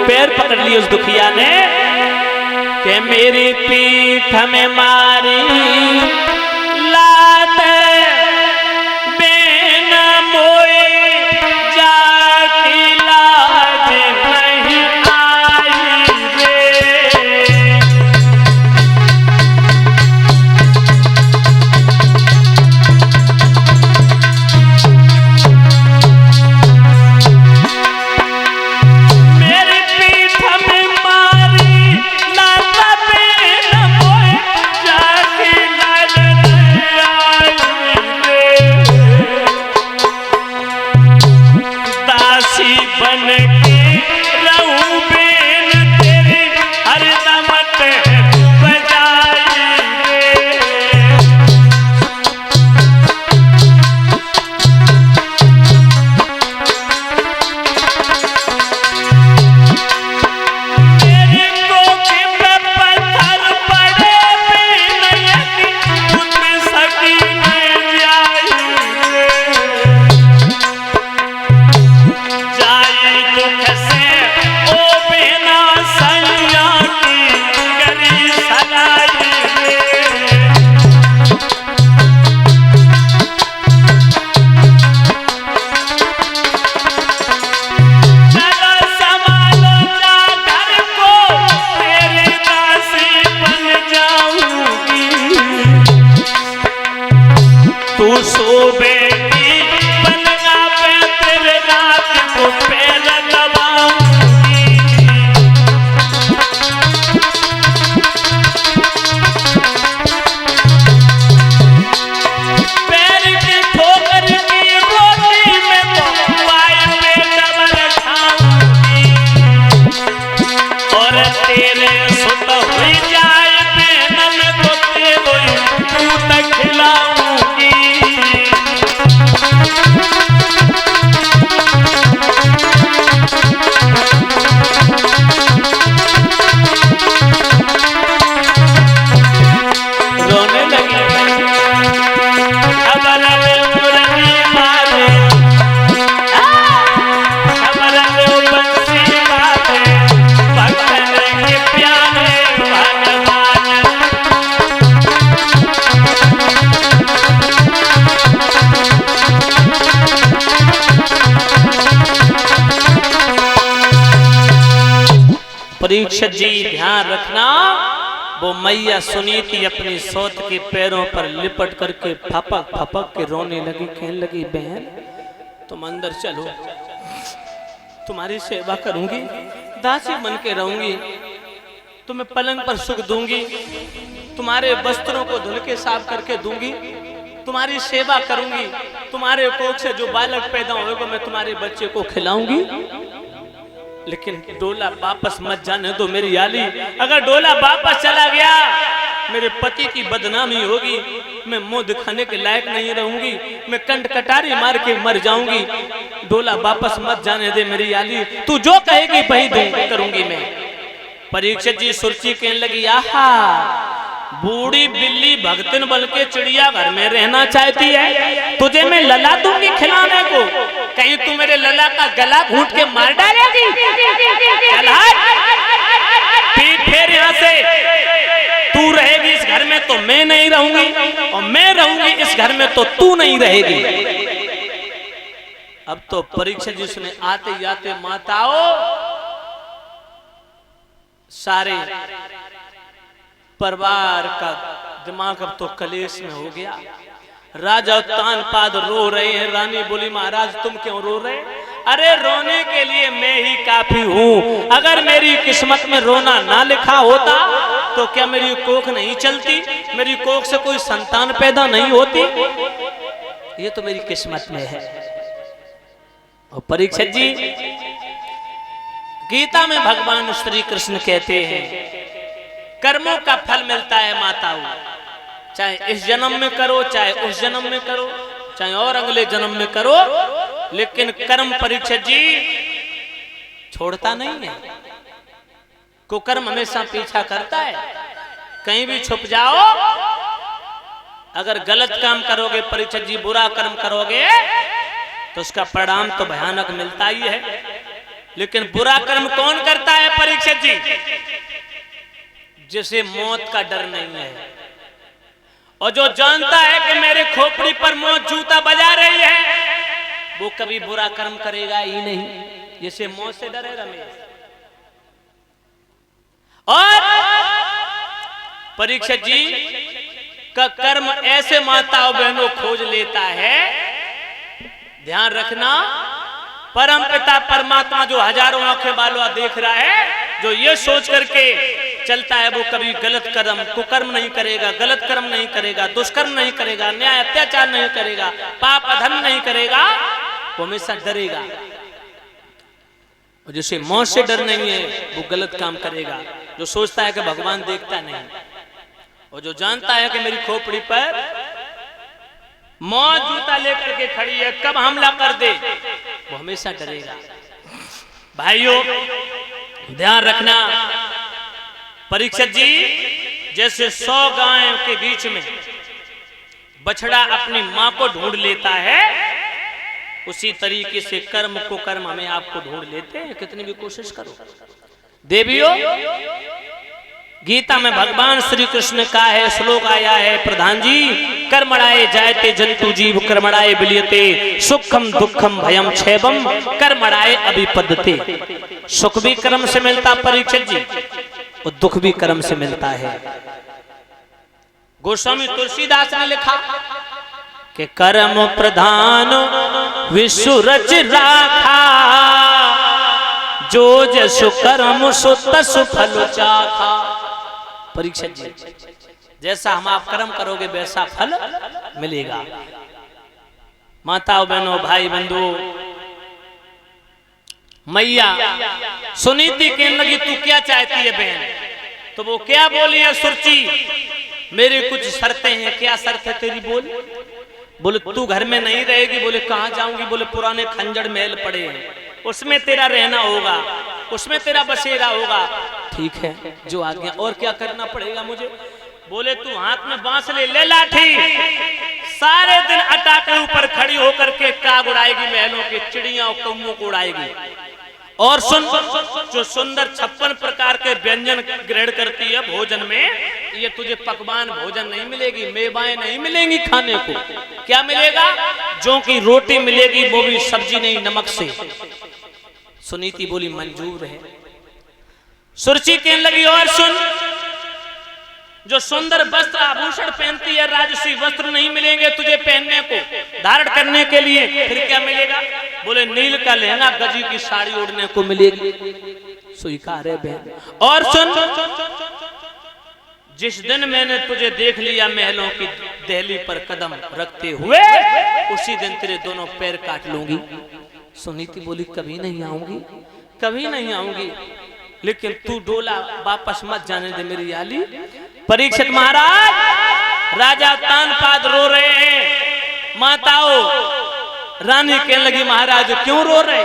पैर पकड़ लिए उस दुखिया ने कि मेरी पीठ में मारी लात बिना मोए जाती लाज नहीं आई रे। मेरी पीठ में मारी लात बिना मोए जाती लाज नहीं आई रे। दासी बन के रहूं बिन तेरी हरदम बजाई रे। मेरी कोख पे पत्थर पड़े बिन यदि खुद सकी नहीं जाई रे। जाई दुख से ओ बिना सैया की करी सलाई रे। चलो संभालो जा घर को तेरी दासी बन जाऊंगी। तू सोबेगी पलंगा पे तेरे रात को पैर दबाऊंगी। पैर की ठोकर की रोटी में तो पाए पे डबल खाऊंगी। और तेरे सुत हुई जाए पेन में तो तेरे दूध खिलाऊंगी। रोने लगी खबर ले मुरली मारे, खबर ले बंसी बाजे, भक्तन के प्यारे भगवान। परीक्षित जी ध्यान रखना, वो मैया सुनीति अपनी सौत के पैरों पर लिपट करके फपक फपक के रोने लगी। कहने लगी बहन तुम अंदर चलो, तुम्हारी सेवा करूंगी, दासी बन के रहूंगी, तुम्हें पलंग पर सुख दूंगी, तुम्हारे वस्त्रों को धुल के साफ करके दूंगी, तुम्हारी सेवा करूंगी, तुम्हारे कोख से जो बालक पैदा होगा मैं तुम्हारे बच्चे को खिलाऊंगी। लेकिन डोला वापस मत जाने दो मेरी आली। अगर डोला वापस चला गया मेरे पति की बदनामी होगी, मैं मुंह दिखाने के लायक नहीं रहूंगी, मैं कंठ कटारी मार के मर जाऊंगी। डोला वापस मत जाने दे मेरी आली, तू जो कहेगी वही करूंगी मैं। परीक्षित जी सुरची कहने लगी आहा बूढ़ी बिल्ली भगतिन बल के चिड़िया घर में रहना चाहती है, तुझे मैं लला दूंगी खिलाने को, कहीं तू मेरे लला का गला घूंट के मार डालेगी। चल पीठ फेर यहाँ से, तू रहेगी इस घर में तो मैं नहीं रहूंगी, और मैं रहूंगी इस घर में तो तू नहीं रहेगी। अब तो परीक्षित जी ने आते जाते माताओं सारे परिवार का दिमाग अब तो कलेश में हो गया। राजा तानपाद रो रहे हैं, रानी बोली महाराज तुम क्यों रो रहे? अरे रोने के लिए मैं ही काफी हूँ, अगर मेरी किस्मत में रोना ना लिखा होता तो क्या मेरी कोख नहीं चलती, मेरी कोख से कोई संतान पैदा नहीं होती, ये तो मेरी किस्मत में है। और परीक्षित जी गीता में भगवान श्री कृष्ण कहते हैं कर्मों का फल मिलता है माताओं, चाहे इस जन्म में करो चाहे उस जन्म में करो चाहे और अगले जन्म में करो, लेकिन कर्म परीक्षित जी छोड़ता नहीं है, कुकर्म हमेशा पीछा करता है। कहीं भी छुप जाओ, अगर गलत काम करोगे परीक्षित जी, बुरा कर्म करोगे तो उसका परिणाम तो भयानक मिलता ही है। लेकिन बुरा कर्म कौन करता है परीक्षित जी, जिसे मौत का डर नहीं है और जो जानता है कि मेरे खोपड़ी पर मौत जूता बजा रही है, वो कभी बुरा कर्म करेगा ही नहीं। जिसे मौत से डर है रमेश। और परीक्षित जी का कर्म ऐसे माताओं बहनों खोज लेता है, ध्यान रखना, परम पिता परमात्मा जो हजारों आंखें वाला देख रहा है, जो ये सोच करके चलता है वो कभी गलत कर्म कुकर्म नहीं करेगा, गलत कर्म नहीं करेगा, दुष्कर्म नहीं करेगा, न्याय अत्याचार नहीं करेगा, पाप अधर्म नहीं करेगा, वो हमेशा डरेगा। और जिसे मौत से डर नहीं है वो गलत काम करेगा। जो सोचता है कि भगवान देखता नहीं, और जो जानता है कि मेरी खोपड़ी पर मौत जूता लेकर के खड़ी है, कब हमला कर दे, वो हमेशा डरेगा। भाइयों ध्यान रखना, परीक्षित जी जैसे 100 गायों के बीच में बछड़ा अपनी मां को ढूंढ लेता है, उसी तरीके से कर्म को कर्म हमें आपको ढूंढ लेते हैं, कितनी भी कोशिश करो। देवियों, गीता में भगवान श्री कृष्ण का है श्लोक आया है, प्रधान जी, कर्मणाए जायते जंतु जीव कर्मणाए विलियते सुखम दुखम भयम क्षैवम कर्मणाए अभिपद्यते। सुख भी कर्म से मिलता परीक्षित जी, और दुख भी कर्म से मिलता है। गोस्वामी तुलसीदास ने लिखा कि कर्म प्रधान विश्व रच राखा, जो जसु कर्म सो तसु फल चाखा। परीक्षित जी, जैसा हम आप कर्म करोगे वैसा फल मिलेगा। माताओं बहनों भाई बंधु, मैया सुनीति कहने लगी तू क्या चाहती है बहन? तो वो क्या बोली है सुरची, मेरी कुछ शर्तें हैं। क्या शर्त है तेरी बोल? बोले तू घर में नहीं रहेगी। बोले कहाँ जाऊंगी? बोले पुराने खंजर महल पड़े हैं, उसमें तेरा रहना होगा, उसमें तेरा बसेरा होगा। ठीक है, जो आज्ञा। और क्या करना पड़ेगा मुझे? बोले तू हाथ में बांस ले लाठी, सारे दिन अटा के ऊपर खड़ी होकर के काग उड़ाएगी, महलों के चिड़िया और कौओं को उड़ाएगी। और सुन, जो सुंदर 56 प्रकार के व्यंजन ग्रहण करती है भोजन में, ये तुझे पकवान भोजन नहीं मिलेगी, मेवाएं नहीं मिलेंगी खाने को। क्या मिलेगा? जो की रोटी मिलेगी, वो भी सब्जी नहीं नमक से। सुनीति बोली मंजूर है। सुरची कहने लगी और सुन, जो सुंदर वस्त्र आभूषण पहनती है, राजसी वस्त्र नहीं मिलेंगे तुझे पहनने को, धारण करने के लिए। फिर क्या मिलेगा? बोले नील का लहंगा, गजी की साड़ी ओढ़ने को मिलेगी। स्वीकार है बहन। और सुन, जिस दिन मैंने तुझे देख लिया महलों की दहली पर कदम रखते हुए, उसी दिन तेरे दोनों पैर काट लूंगी। सुनीति बोली कभी नहीं आऊंगी, कभी नहीं आऊंगी, लेकिन तू डोला वापस मत जाने दे मेरी याली। परीक्षित महाराज, राजा तानपाद रो रहे हैं। माताओं रानी कहने लगी महाराज क्यों रो रहे?